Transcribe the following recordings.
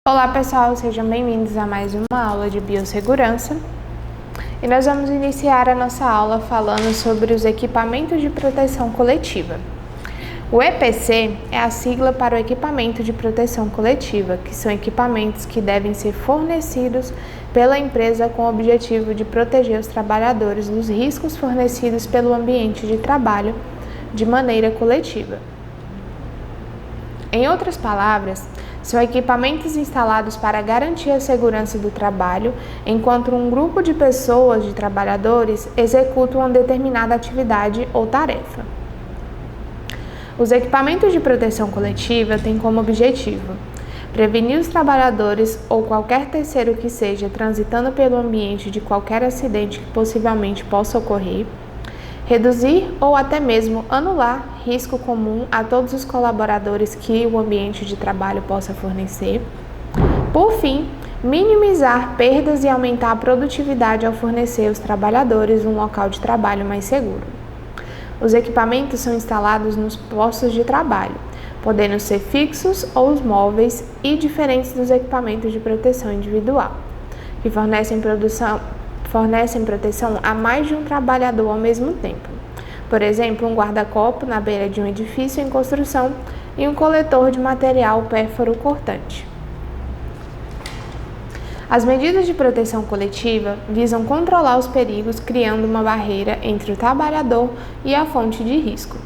Olá pessoal, sejam bem-vindos a mais uma aula de biossegurança e nós vamos iniciar a nossa aula falando sobre os equipamentos de proteção coletiva. O EPC é a sigla para o equipamento de proteção coletiva, que são equipamentos que devem ser fornecidos pela empresa com o objetivo de proteger os trabalhadores dos riscos fornecidos pelo ambiente de trabalho de maneira coletiva. Em outras palavras, são equipamentos instalados para garantir a segurança do trabalho, enquanto um grupo de pessoas, de trabalhadores, executam uma determinada atividade ou tarefa. Os equipamentos de proteção coletiva têm como objetivo prevenir os trabalhadores ou qualquer terceiro que seja transitando pelo ambiente de qualquer acidente que possivelmente possa ocorrer, reduzir ou até mesmo anular risco comum a todos os colaboradores que o ambiente de trabalho possa fornecer. Por fim, minimizar perdas e aumentar a produtividade ao fornecer aos trabalhadores um local de trabalho mais seguro. Os equipamentos são instalados nos postos de trabalho, podendo ser fixos ou móveis e diferentes dos equipamentos de proteção individual, que fornecem proteção a mais de um trabalhador ao mesmo tempo. Por exemplo, um guarda-corpo na beira de um edifício em construção e um coletor de material pérfuro cortante. As medidas de proteção coletiva visam controlar os perigos, criando uma barreira entre o trabalhador e a fonte de risco.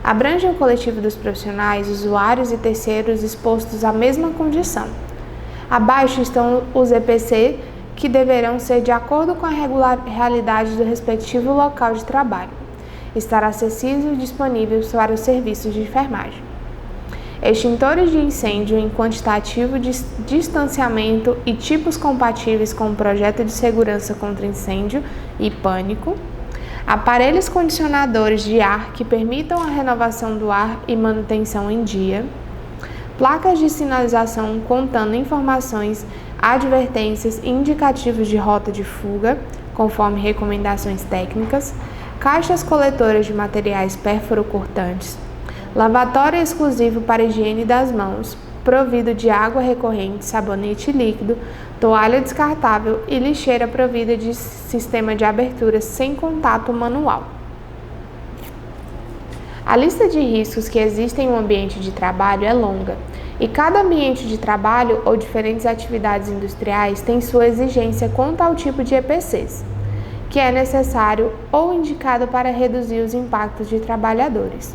Abrange o coletivo dos profissionais, usuários e terceiros expostos à mesma condição. Abaixo estão os EPC, que deverão ser de acordo com a realidade do respectivo local de trabalho. Estar acessível e disponível para os serviços de enfermagem. Extintores de incêndio em quantitativo de distanciamento e tipos compatíveis com o projeto de segurança contra incêndio e pânico. Aparelhos condicionadores de ar que permitam a renovação do ar e manutenção em dia. Placas de sinalização contendo informações, advertências e indicativos de rota de fuga, conforme recomendações técnicas. Caixas coletoras de materiais pérfuro-cortantes, lavatório exclusivo para higiene das mãos, provido de água recorrente, sabonete líquido, toalha descartável e lixeira provida de sistema de abertura sem contato manual. A lista de riscos que existem em um ambiente de trabalho é longa, e cada ambiente de trabalho ou diferentes atividades industriais tem sua exigência quanto ao tipo de EPCs, que é necessário ou indicado para reduzir os impactos de trabalhadores.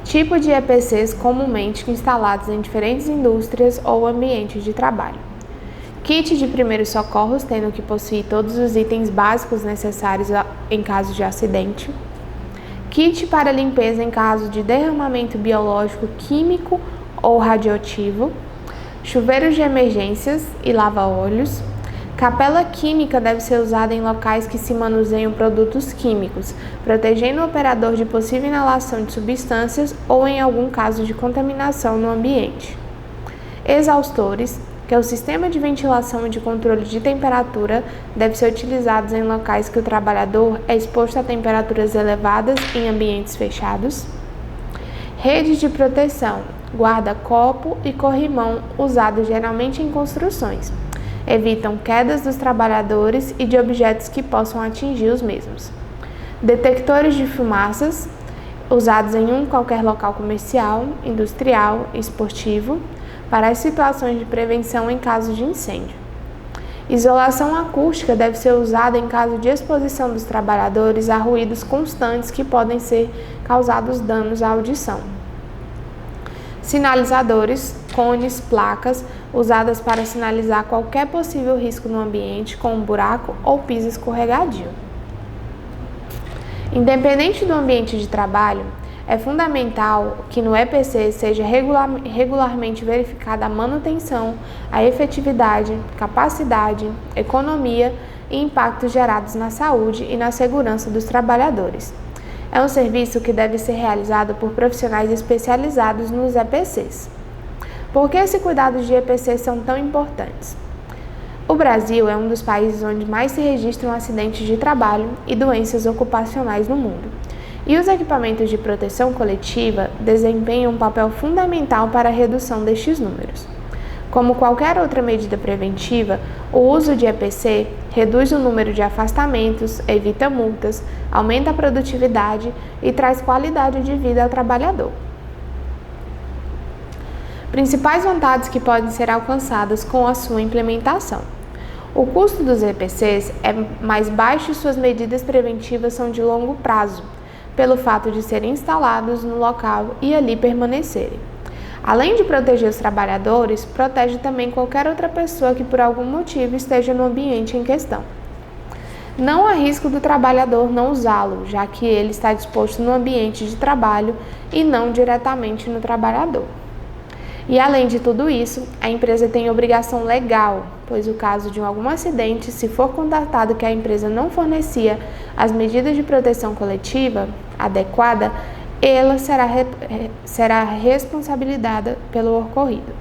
Tipo de EPCs comumente instalados em diferentes indústrias ou ambientes de trabalho. Kit de primeiros socorros, tendo que possuir todos os itens básicos necessários em caso de acidente. Kit para limpeza em caso de derramamento biológico, químico ou radioativo. Chuveiros de emergências e lava-olhos. Capela química deve ser usada em locais que se manuseiam produtos químicos, protegendo o operador de possível inalação de substâncias ou em algum caso de contaminação no ambiente. Exaustores, que é o sistema de ventilação e de controle de temperatura, deve ser utilizados em locais que o trabalhador é exposto a temperaturas elevadas em ambientes fechados. Redes de proteção, guarda-corpo e corrimão, usados geralmente em construções. Evitam quedas dos trabalhadores e de objetos que possam atingir os mesmos. Detectores de fumaças, usados em qualquer local comercial, industrial e esportivo, para as situações de prevenção em caso de incêndio. Isolação acústica deve ser usada em caso de exposição dos trabalhadores a ruídos constantes que podem ser causados danos à audição. Sinalizadores, cones, placas, usadas para sinalizar qualquer possível risco no ambiente, como um buraco ou piso escorregadio. Independente do ambiente de trabalho, é fundamental que no EPC seja regularmente verificada a manutenção, a efetividade, capacidade, economia e impactos gerados na saúde e na segurança dos trabalhadores. É um serviço que deve ser realizado por profissionais especializados nos EPCs. Por que esses cuidados de EPC são tão importantes? O Brasil é um dos países onde mais se registram acidentes de trabalho e doenças ocupacionais no mundo. E os equipamentos de proteção coletiva desempenham um papel fundamental para a redução destes números. Como qualquer outra medida preventiva, o uso de EPC reduz o número de afastamentos, evita multas, aumenta a produtividade e traz qualidade de vida ao trabalhador. Principais vantagens que podem ser alcançadas com a sua implementação. O custo dos EPCs é mais baixo e suas medidas preventivas são de longo prazo, pelo fato de serem instalados no local e ali permanecerem. Além de proteger os trabalhadores, protege também qualquer outra pessoa que por algum motivo esteja no ambiente em questão. Não há risco do trabalhador não usá-lo, já que ele está disposto no ambiente de trabalho e não diretamente no trabalhador. E além de tudo isso, a empresa tem obrigação legal, pois no caso de algum acidente, se for constatado que a empresa não fornecia as medidas de proteção coletiva adequada, ela será responsabilizada pelo ocorrido.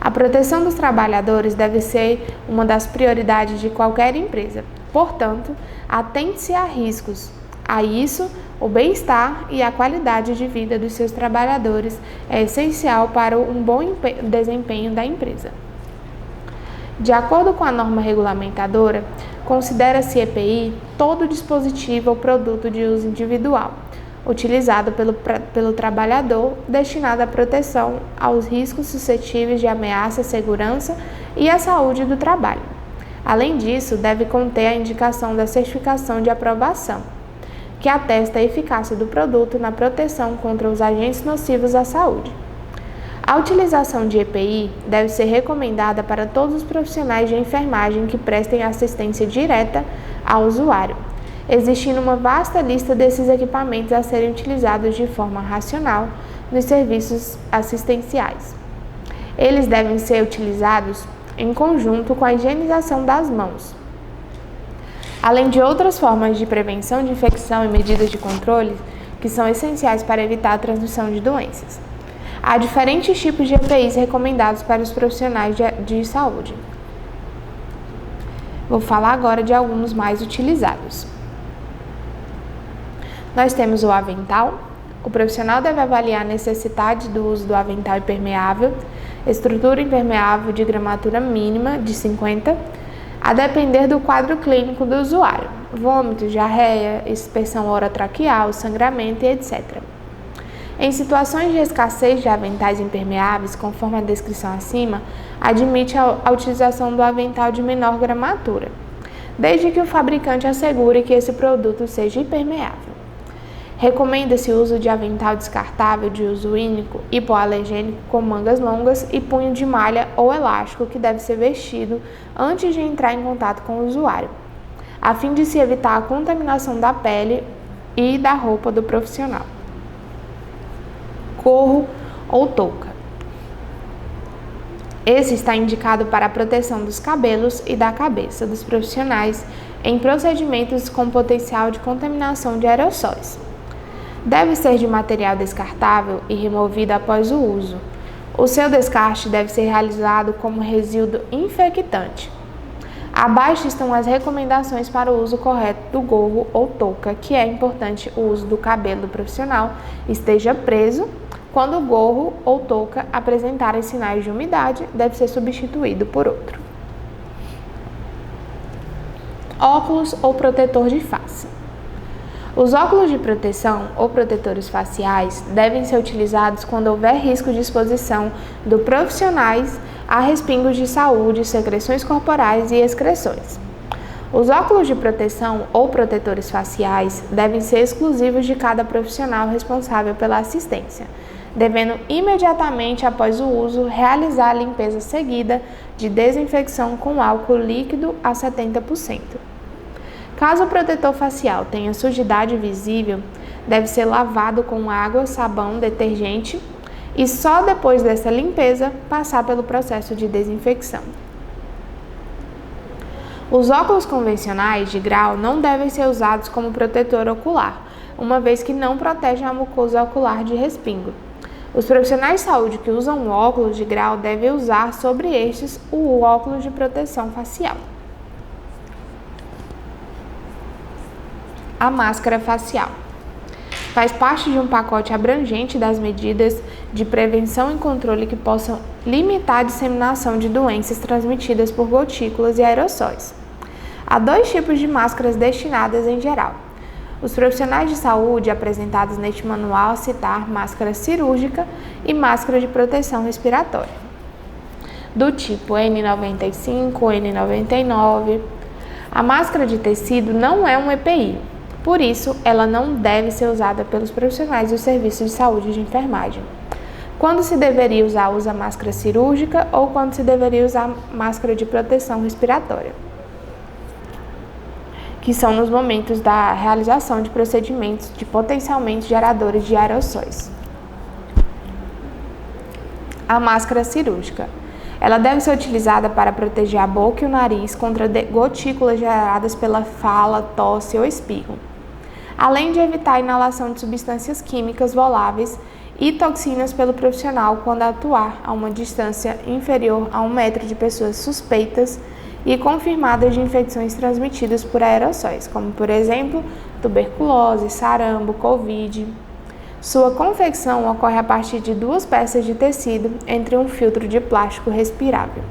A proteção dos trabalhadores deve ser uma das prioridades de qualquer empresa. Portanto, atente-se a riscos. A isso, o bem-estar e a qualidade de vida dos seus trabalhadores é essencial para um bom desempenho da empresa. De acordo com a norma regulamentadora, considera-se EPI todo dispositivo ou produto de uso individual, utilizado pelo trabalhador, destinado à proteção aos riscos suscetíveis de ameaça à segurança e à saúde do trabalho. Além disso, deve conter a indicação da certificação de aprovação, que atesta a eficácia do produto na proteção contra os agentes nocivos à saúde. A utilização de EPI deve ser recomendada para todos os profissionais de enfermagem que prestem assistência direta ao usuário, existindo uma vasta lista desses equipamentos a serem utilizados de forma racional nos serviços assistenciais. Eles devem ser utilizados em conjunto com a higienização das mãos, além de outras formas de prevenção de infecção e medidas de controle que são essenciais para evitar a transmissão de doenças. Há diferentes tipos de EPIs recomendados para os profissionais de saúde. Vou falar agora de alguns mais utilizados. Nós temos o avental. O profissional deve avaliar a necessidade do uso do avental impermeável, estrutura impermeável de gramatura mínima de 50, a depender do quadro clínico do usuário, vômito, diarreia, expressão orotraqueal, sangramento e etc. Em situações de escassez de aventais impermeáveis, conforme a descrição acima, admite a utilização do avental de menor gramatura, desde que o fabricante assegure que esse produto seja impermeável. Recomenda-se o uso de avental descartável de uso único, hipoalergênico com mangas longas e punho de malha ou elástico que deve ser vestido antes de entrar em contato com o usuário, a fim de se evitar a contaminação da pele e da roupa do profissional. Gorro ou touca. Esse está indicado para a proteção dos cabelos e da cabeça dos profissionais em procedimentos com potencial de contaminação de aerossóis. Deve ser de material descartável e removido após o uso. O seu descarte deve ser realizado como resíduo infectante. Abaixo estão as recomendações para o uso correto do gorro ou touca, que é importante o uso do cabelo do profissional esteja preso. Quando o gorro ou touca apresentarem sinais de umidade, deve ser substituído por outro. Óculos ou protetor de face. Os óculos de proteção ou protetores faciais devem ser utilizados quando houver risco de exposição do profissionais a respingos de saúde, secreções corporais e excreções. Os óculos de proteção ou protetores faciais devem ser exclusivos de cada profissional responsável pela assistência, devendo imediatamente após o uso realizar a limpeza seguida de desinfecção com álcool líquido a 70%. Caso o protetor facial tenha sujidade visível, deve ser lavado com água, sabão, detergente e só depois dessa limpeza passar pelo processo de desinfecção. Os óculos convencionais de grau não devem ser usados como protetor ocular, uma vez que não protegem a mucosa ocular de respingo. Os profissionais de saúde que usam óculos de grau devem usar sobre estes o óculos de proteção facial. A máscara facial faz parte de um pacote abrangente das medidas de prevenção e controle que possam limitar a disseminação de doenças transmitidas por gotículas e aerossóis. Há 2 tipos de máscaras destinadas em geral. Os profissionais de saúde apresentados neste manual a citar máscara cirúrgica e máscara de proteção respiratória, do tipo N95, N99. A máscara de tecido não é um EPI, por isso ela não deve ser usada pelos profissionais do serviço de saúde e de enfermagem. Quando se deveria usar, usa máscara cirúrgica ou quando se deveria usar máscara de proteção respiratória, que são nos momentos da realização de procedimentos de potencialmente geradores de aerossóis. A máscara cirúrgica. Ela deve ser utilizada para proteger a boca e o nariz contra gotículas geradas pela fala, tosse ou espirro, além de evitar a inalação de substâncias químicas voláveis e toxinas pelo profissional quando atuar a uma distância inferior a 1 metro de pessoas suspeitas e confirmadas de infecções transmitidas por aerossóis, como, por exemplo, tuberculose, sarampo, Covid. Sua confecção ocorre a partir de 2 peças de tecido entre um filtro de plástico respirável.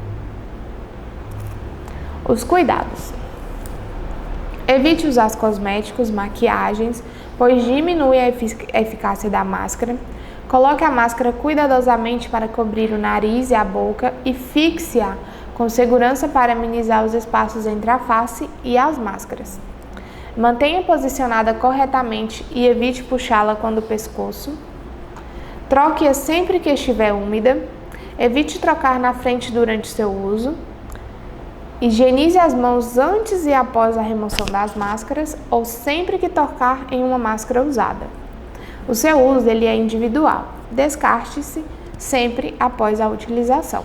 Os cuidados. Evite usar cosméticos, maquiagens, pois diminui a eficácia da máscara. Coloque a máscara cuidadosamente para cobrir o nariz e a boca e fixe-a com segurança para minimizar os espaços entre a face e as máscaras. Mantenha posicionada corretamente e evite puxá-la quando o pescoço. Troque-a sempre que estiver úmida. Evite trocar na frente durante seu uso. Higienize as mãos antes e após a remoção das máscaras ou sempre que tocar em uma máscara usada. O seu uso é individual. Descarte-se sempre após a utilização.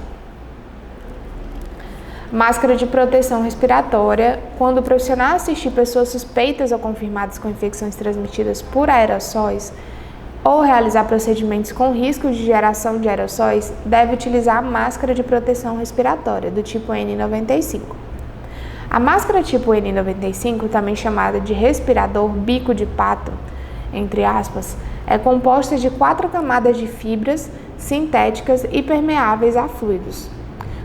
Máscara de proteção respiratória. Quando o profissional assistir pessoas suspeitas ou confirmadas com infecções transmitidas por aerossóis ou realizar procedimentos com risco de geração de aerossóis, deve utilizar a máscara de proteção respiratória, do tipo N95. A máscara tipo N95, também chamada de respirador bico de pato, entre aspas, é composta de 4 camadas de fibras sintéticas e permeáveis a fluidos,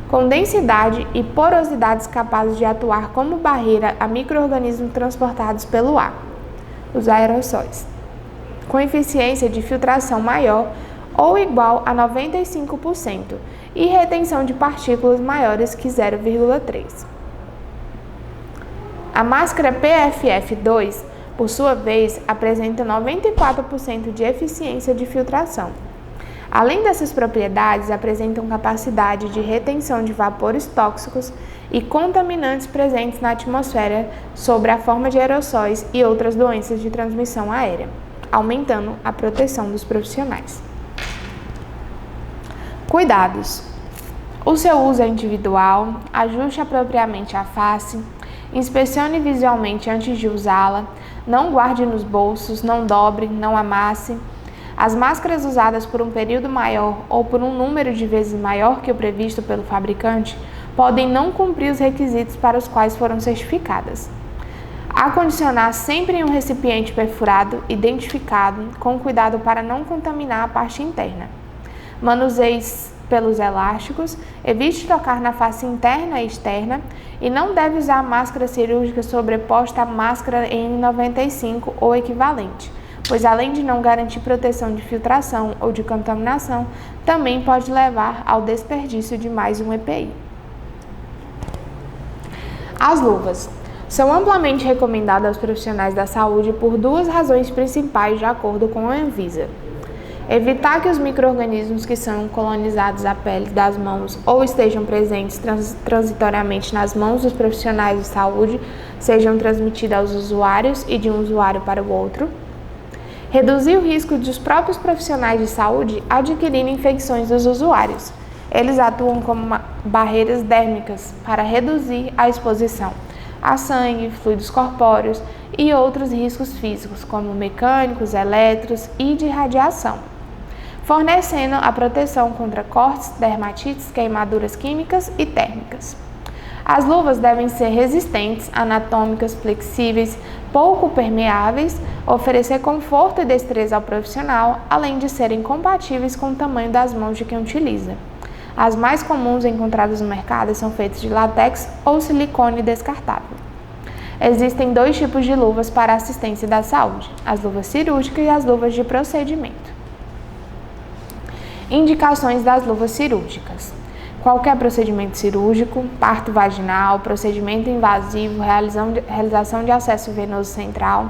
com densidade e porosidades capazes de atuar como barreira a micro-organismos transportados pelo ar, os aerossóis, com eficiência de filtração maior ou igual a 95% e retenção de partículas maiores que 0,3. A máscara PFF2, por sua vez, apresenta 94% de eficiência de filtração. Além dessas propriedades, apresentam capacidade de retenção de vapores tóxicos e contaminantes presentes na atmosfera sob a forma de aerossóis e outras doenças de transmissão aérea, aumentando a proteção dos profissionais. Cuidados. O seu uso é individual, ajuste apropriadamente a face, inspecione visualmente antes de usá-la, não guarde nos bolsos, não dobre, não amasse. As máscaras usadas por um período maior ou por um número de vezes maior que o previsto pelo fabricante podem não cumprir os requisitos para os quais foram certificadas. Acondicionar sempre em um recipiente perfurado, identificado, com cuidado para não contaminar a parte interna. Manuseie pelos elásticos, evite tocar na face interna e externa e não deve usar máscara cirúrgica sobreposta à máscara N95 ou equivalente, pois além de não garantir proteção de filtração ou de contaminação, também pode levar ao desperdício de mais um EPI. As luvas são amplamente recomendadas aos profissionais da saúde por 2 razões principais, de acordo com a Anvisa. Evitar que os micro-organismos que são colonizados à pele das mãos ou estejam presentes transitoriamente nas mãos dos profissionais de saúde sejam transmitidos aos usuários e de um usuário para o outro. Reduzir o risco de os próprios profissionais de saúde adquirirem infecções dos usuários. Eles atuam como barreiras dérmicas para reduzir a exposição a sangue, fluidos corpóreos e outros riscos físicos, como mecânicos, elétricos e de radiação, fornecendo a proteção contra cortes, dermatites, queimaduras químicas e térmicas. As luvas devem ser resistentes, anatômicas, flexíveis, pouco permeáveis, oferecer conforto e destreza ao profissional, além de serem compatíveis com o tamanho das mãos de quem utiliza. As mais comuns encontradas no mercado são feitas de látex ou silicone descartável. Existem 2 tipos de luvas para assistência da saúde: as luvas cirúrgicas e as luvas de procedimento. Indicações das luvas cirúrgicas: qualquer procedimento cirúrgico, parto vaginal, procedimento invasivo, realização de acesso venoso central,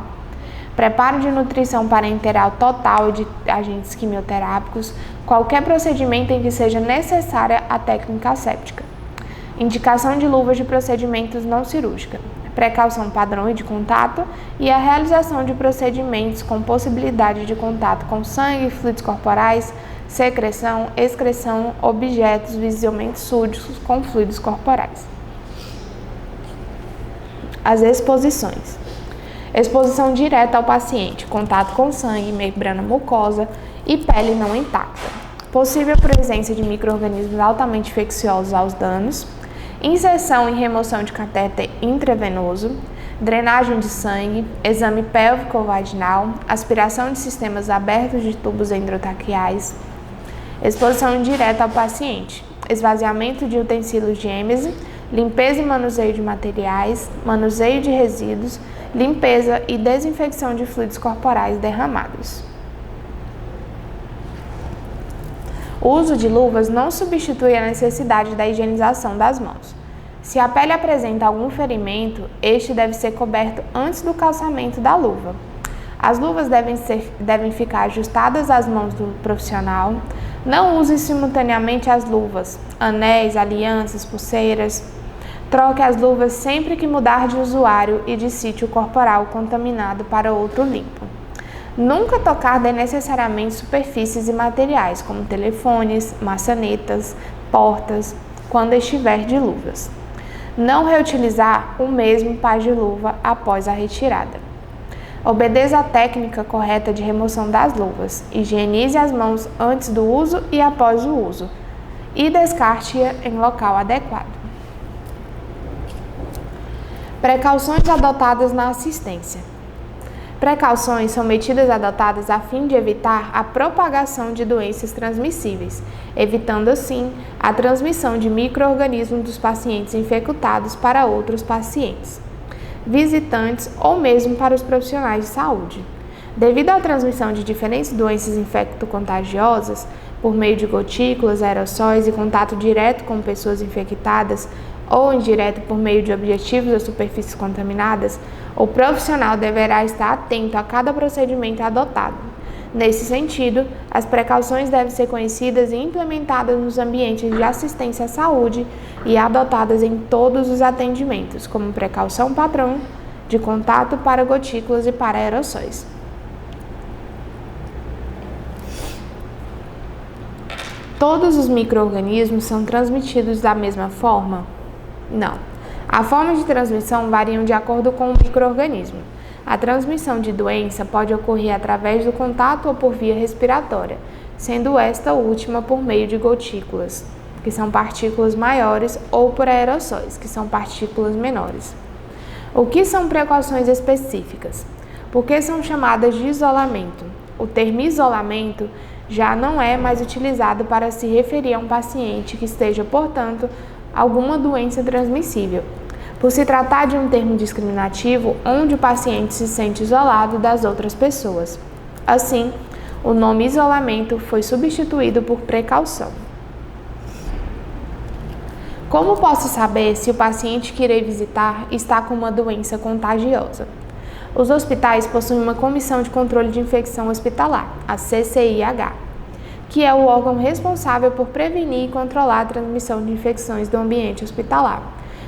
preparo de nutrição parenteral total e de agentes quimioterápicos, qualquer procedimento em que seja necessária a técnica asséptica. Indicação de luvas de procedimentos não cirúrgicos: precaução padrão e de contato e a realização de procedimentos com possibilidade de contato com sangue, fluidos corporais, secreção, excreção, objetos visivelmente sujos com fluidos corporais. As exposições: exposição direta ao paciente, contato com sangue, membrana mucosa e pele não intacta. Possível presença de micro-organismos altamente infecciosos aos danos. Inserção e remoção de catéter intravenoso, drenagem de sangue, exame pélvico ou vaginal, aspiração de sistemas abertos de tubos endotraqueais, exposição indireta ao paciente, esvaziamento de utensílios de êmese, limpeza e manuseio de materiais, manuseio de resíduos, limpeza e desinfecção de fluidos corporais derramados. O uso de luvas não substitui a necessidade da higienização das mãos. Se a pele apresenta algum ferimento, este deve ser coberto antes do calçamento da luva. As luvas devem ficar ajustadas às mãos do profissional. Não use simultaneamente as luvas, anéis, alianças, pulseiras. Troque as luvas sempre que mudar de usuário e de sítio corporal contaminado para outro limpo. Nunca tocar desnecessariamente superfícies e materiais, como telefones, maçanetas, portas, quando estiver de luvas. Não reutilizar o mesmo par de luva após a retirada. Obedeça a técnica correta de remoção das luvas. Higienize as mãos antes do uso e após o uso. E descarte-a em local adequado. Precauções adotadas na assistência. Precauções são medidas adotadas a fim de evitar a propagação de doenças transmissíveis, evitando assim a transmissão de micro-organismos dos pacientes infectados para outros pacientes, visitantes ou mesmo para os profissionais de saúde. Devido à transmissão de diferentes doenças infecto-contagiosas por meio de gotículas, aerossóis e contato direto com pessoas infectadas ou indireto por meio de objetivos ou superfícies contaminadas, o profissional deverá estar atento a cada procedimento adotado. Nesse sentido, as precauções devem ser conhecidas e implementadas nos ambientes de assistência à saúde e adotadas em todos os atendimentos, como precaução padrão de contato para gotículas e para aerossóis. Todos os micro-organismos são transmitidos da mesma forma? Não. A forma de transmissão varia de acordo com o micro-organismo. A transmissão de doença pode ocorrer através do contato ou por via respiratória, sendo esta última por meio de gotículas, que são partículas maiores, ou por aerossóis, que são partículas menores. O que são precauções específicas? Por que são chamadas de isolamento? O termo isolamento já não é mais utilizado para se referir a um paciente que esteja, portanto, alguma doença transmissível, por se tratar de um termo discriminativo onde o paciente se sente isolado das outras pessoas. Assim, o nome isolamento foi substituído por precaução. Como posso saber se o paciente que irei visitar está com uma doença contagiosa? Os hospitais possuem uma Comissão de Controle de Infecção Hospitalar, a CCIH, que é o órgão responsável por prevenir e controlar a transmissão de infecções do ambiente hospitalar.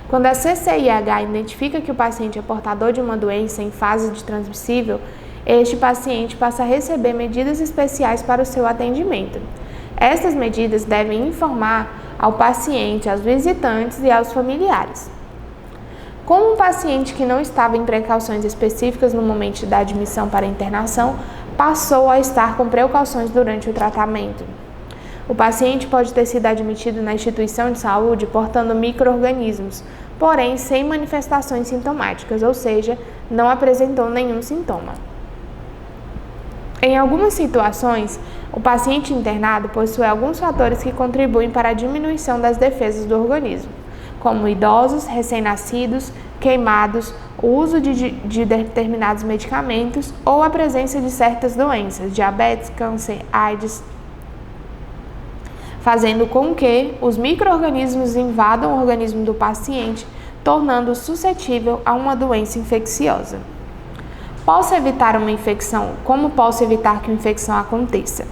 Quando a CCIH identifica que o paciente é portador de uma doença em fase de transmissível, este paciente passa a receber medidas especiais para o seu atendimento. Estas medidas devem informar ao paciente, aos visitantes e aos familiares. Como um paciente que não estava em precauções específicas no momento da admissão para internação, passou a estar com precauções durante o tratamento. O paciente pode ter sido admitido na instituição de saúde portando micro-organismos, porém sem manifestações sintomáticas, ou seja, não apresentou nenhum sintoma. Em algumas situações, o paciente internado possui alguns fatores que contribuem para a diminuição das defesas do organismo, como idosos, recém-nascidos, queimados, o uso de determinados medicamentos ou a presença de certas doenças, diabetes, câncer, AIDS, fazendo com que os micro-organismos invadam o organismo do paciente, tornando-o suscetível a uma doença infecciosa. Posso evitar uma infecção? Como posso evitar que uma infecção aconteça?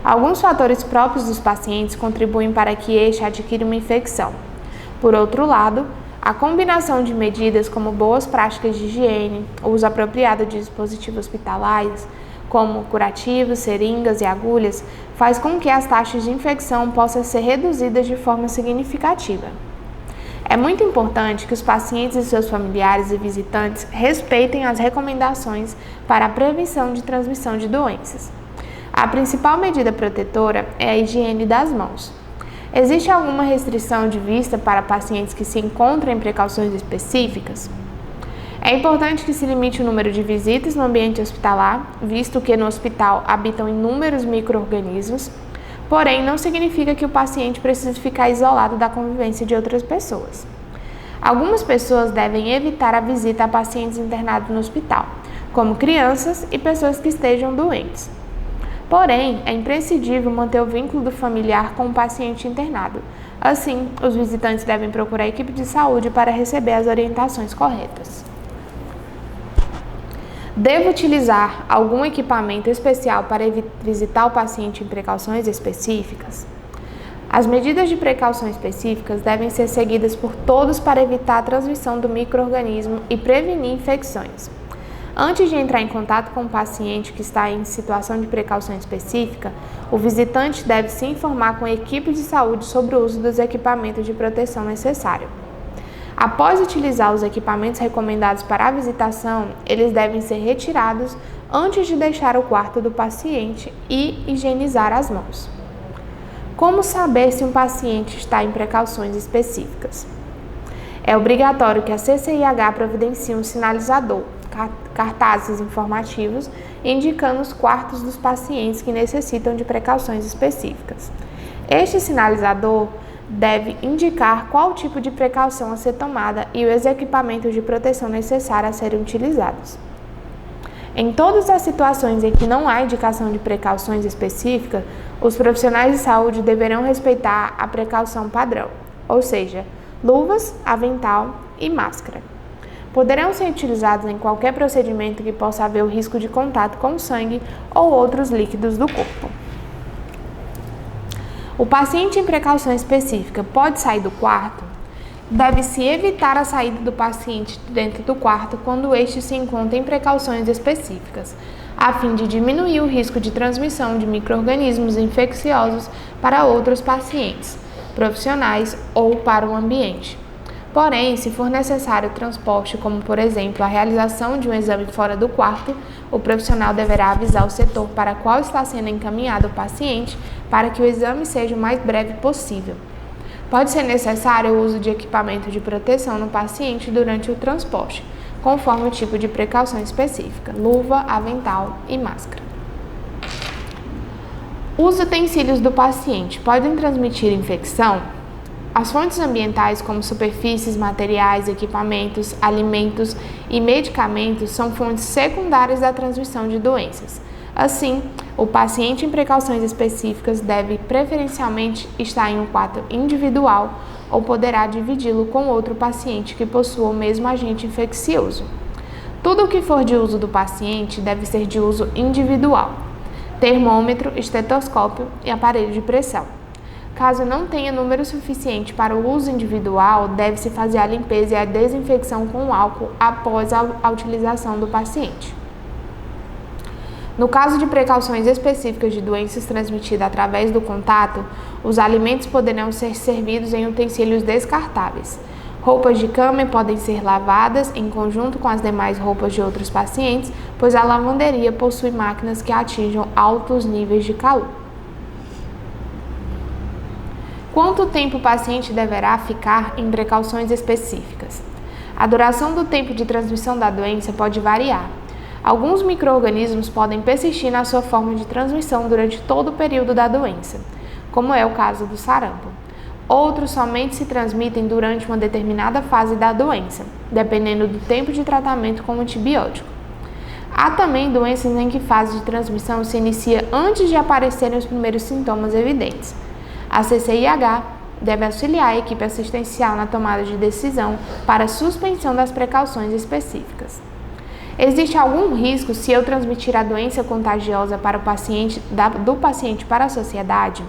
Alguns fatores próprios dos pacientes contribuem para que este adquira uma infecção. Por outro lado, a combinação de medidas como boas práticas de higiene, o uso apropriado de dispositivos hospitalares, como curativos, seringas e agulhas, faz com que as taxas de infecção possam ser reduzidas de forma significativa. É muito importante que os pacientes e seus familiares e visitantes respeitem as recomendações para a prevenção de transmissão de doenças. A principal medida protetora é a higiene das mãos. Existe alguma restrição de vista para pacientes que se encontram em precauções específicas? É importante que se limite o número de visitas no ambiente hospitalar, visto que no hospital habitam inúmeros micro-organismos, porém não significa que o paciente precise ficar isolado da convivência de outras pessoas. Algumas pessoas devem evitar a visita a pacientes internados no hospital, como crianças e pessoas que estejam doentes. Porém, é imprescindível manter o vínculo do familiar com o paciente internado. Assim, os visitantes devem procurar a equipe de saúde para receber as orientações corretas. Devo utilizar algum equipamento especial para visitar o paciente em precauções específicas? As medidas de precaução específicas devem ser seguidas por todos para evitar a transmissão do micro-organismo e prevenir infecções. Antes de entrar em contato com o paciente que está em situação de precaução específica, o visitante deve se informar com a equipe de saúde sobre o uso dos equipamentos de proteção necessário. Após utilizar os equipamentos recomendados para a visitação, eles devem ser retirados antes de deixar o quarto do paciente e higienizar as mãos. Como saber se um paciente está em precauções específicas? É obrigatório que a CCIH providencie um sinalizador, cartazes informativos, indicando os quartos dos pacientes que necessitam de precauções específicas. Este sinalizador deve indicar qual tipo de precaução a ser tomada e os equipamentos de proteção necessários a serem utilizados. Em todas as situações em que não há indicação de precauções específicas, os profissionais de saúde deverão respeitar a precaução padrão, ou seja, luvas, avental e máscara. Poderão ser utilizados em qualquer procedimento que possa haver o risco de contato com o sangue ou outros líquidos do corpo. O paciente em precaução específica pode sair do quarto? Deve-se evitar a saída do paciente dentro do quarto quando este se encontra em precauções específicas, a fim de diminuir o risco de transmissão de micro-organismos infecciosos para outros pacientes, profissionais ou para o ambiente. Porém, se for necessário transporte, como por exemplo a realização de um exame fora do quarto, o profissional deverá avisar o setor para qual está sendo encaminhado o paciente para que o exame seja o mais breve possível. Pode ser necessário o uso de equipamento de proteção no paciente durante o transporte, conforme o tipo de precaução específica, luva, avental e máscara. Os utensílios do paciente podem transmitir infecção? As fontes ambientais, como superfícies, materiais, equipamentos, alimentos e medicamentos, são fontes secundárias da transmissão de doenças. Assim, o paciente em precauções específicas deve preferencialmente estar em um quarto individual ou poderá dividi-lo com outro paciente que possua o mesmo agente infeccioso. Tudo o que for de uso do paciente deve ser de uso individual: termômetro, estetoscópio e aparelho de pressão. Caso não tenha número suficiente para o uso individual, deve-se fazer a limpeza e a desinfecção com álcool após a utilização do paciente. No caso de precauções específicas de doenças transmitidas através do contato, os alimentos poderão ser servidos em utensílios descartáveis. Roupas de cama podem ser lavadas em conjunto com as demais roupas de outros pacientes, pois a lavanderia possui máquinas que atinjam altos níveis de calor. Quanto tempo o paciente deverá ficar em precauções específicas? A duração do tempo de transmissão da doença pode variar. Alguns micro-organismos podem persistir na sua forma de transmissão durante todo o período da doença, como é o caso do sarampo. Outros somente se transmitem durante uma determinada fase da doença, dependendo do tempo de tratamento com o antibiótico. Há também doenças em que a fase de transmissão se inicia antes de aparecerem os primeiros sintomas evidentes. A CCIH deve auxiliar a equipe assistencial na tomada de decisão para a suspensão das precauções específicas. Existe algum risco se eu transmitir a doença contagiosa para o paciente, do paciente para a sociedade?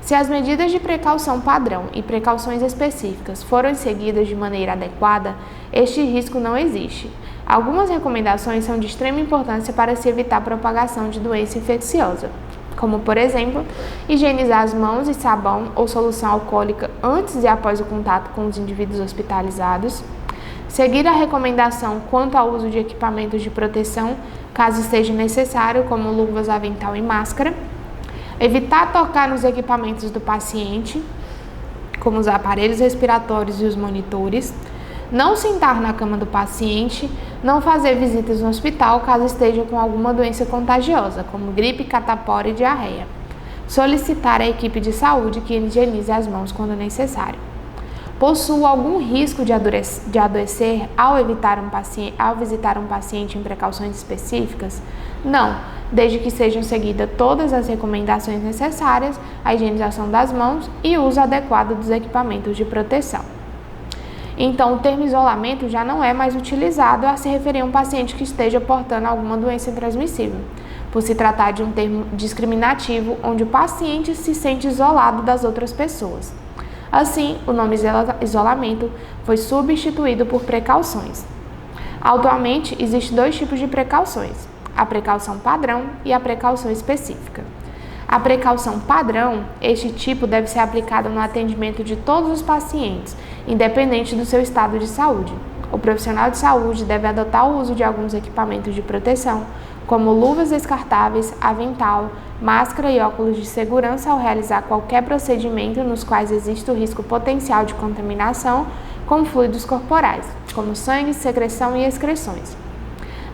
Se as medidas de precaução padrão e precauções específicas forem seguidas de maneira adequada, este risco não existe. Algumas recomendações são de extrema importância para se evitar a propagação de doença infecciosa, como, por exemplo, higienizar as mãos e sabão ou solução alcoólica antes e após o contato com os indivíduos hospitalizados, seguir a recomendação quanto ao uso de equipamentos de proteção, caso seja necessário, como luvas, avental e máscara, evitar tocar nos equipamentos do paciente, como os aparelhos respiratórios e os monitores, não sentar na cama do paciente, não fazer visitas no hospital caso esteja com alguma doença contagiosa, como gripe, catapora e diarreia. Solicitar à equipe de saúde que higienize as mãos quando necessário. Possua algum risco de adoecer ao visitar um paciente em precauções específicas? Não, desde que sejam seguidas todas as recomendações necessárias, a higienização das mãos e o uso adequado dos equipamentos de proteção. Então, o termo isolamento já não é mais utilizado a se referir a um paciente que esteja portando alguma doença transmissível, por se tratar de um termo discriminativo onde o paciente se sente isolado das outras pessoas. Assim, o nome isolamento foi substituído por precauções. Atualmente, existem dois tipos de precauções, a precaução padrão e a precaução específica. A precaução padrão, este tipo deve ser aplicado no atendimento de todos os pacientes, independente do seu estado de saúde. O profissional de saúde deve adotar o uso de alguns equipamentos de proteção, como luvas descartáveis, avental, máscara e óculos de segurança ao realizar qualquer procedimento nos quais existe o risco potencial de contaminação com fluidos corporais, como sangue, secreção e excreções.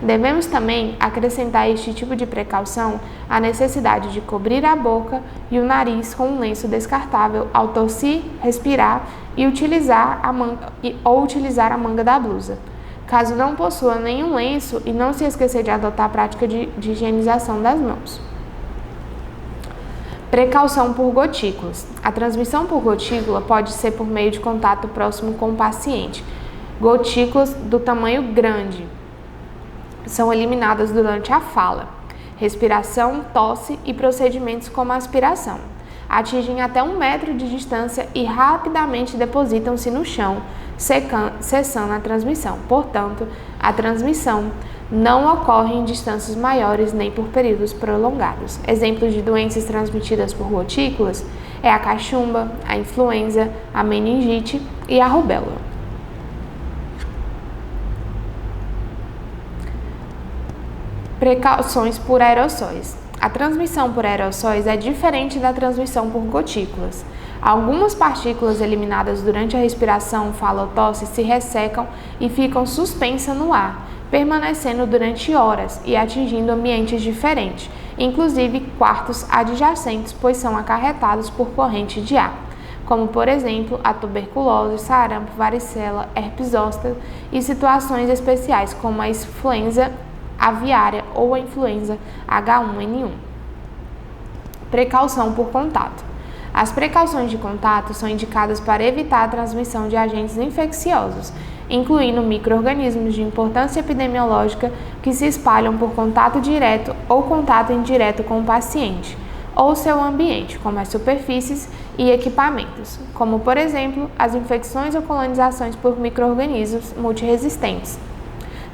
Devemos também acrescentar a este tipo de precaução a necessidade de cobrir a boca e o nariz com um lenço descartável ao tossir, respirar e utilizar a manga da blusa. Caso não possua nenhum lenço, e não se esquecer de adotar a prática de higienização das mãos. Precaução por gotículas. A transmissão por gotícula pode ser por meio de contato próximo com o paciente. Gotículas do tamanho grande são eliminadas durante a fala, respiração, tosse e procedimentos como a aspiração. Atingem até 1 metro de distância e rapidamente depositam-se no chão, cessando a transmissão. Portanto, a transmissão não ocorre em distâncias maiores nem por períodos prolongados. Exemplos de doenças transmitidas por gotículas é a cachumba, a influenza, a meningite e a rubéola. Precauções por aerossóis. A transmissão por aerossóis é diferente da transmissão por gotículas. Algumas partículas eliminadas durante a respiração, fala ou tosse se ressecam e ficam suspensas no ar, permanecendo durante horas e atingindo ambientes diferentes, inclusive quartos adjacentes, pois são acarretados por corrente de ar, como por exemplo a tuberculose, sarampo, varicela, herpes zoster e situações especiais como a influenza aviária ou a influenza H1N1. Precaução por contato. As precauções de contato são indicadas para evitar a transmissão de agentes infecciosos, incluindo micro-organismos de importância epidemiológica que se espalham por contato direto ou contato indireto com o paciente, ou seu ambiente, como as superfícies e equipamentos, como por exemplo as infecções ou colonizações por micro-organismos multiresistentes.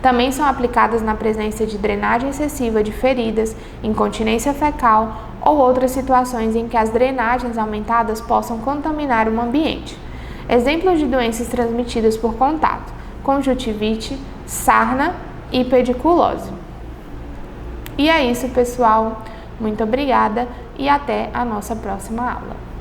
Também são aplicadas na presença de drenagem excessiva de feridas, incontinência fecal ou outras situações em que as drenagens aumentadas possam contaminar o ambiente. Exemplos de doenças transmitidas por contato: conjuntivite, sarna e pediculose. E é isso, pessoal. Muito obrigada e até a nossa próxima aula.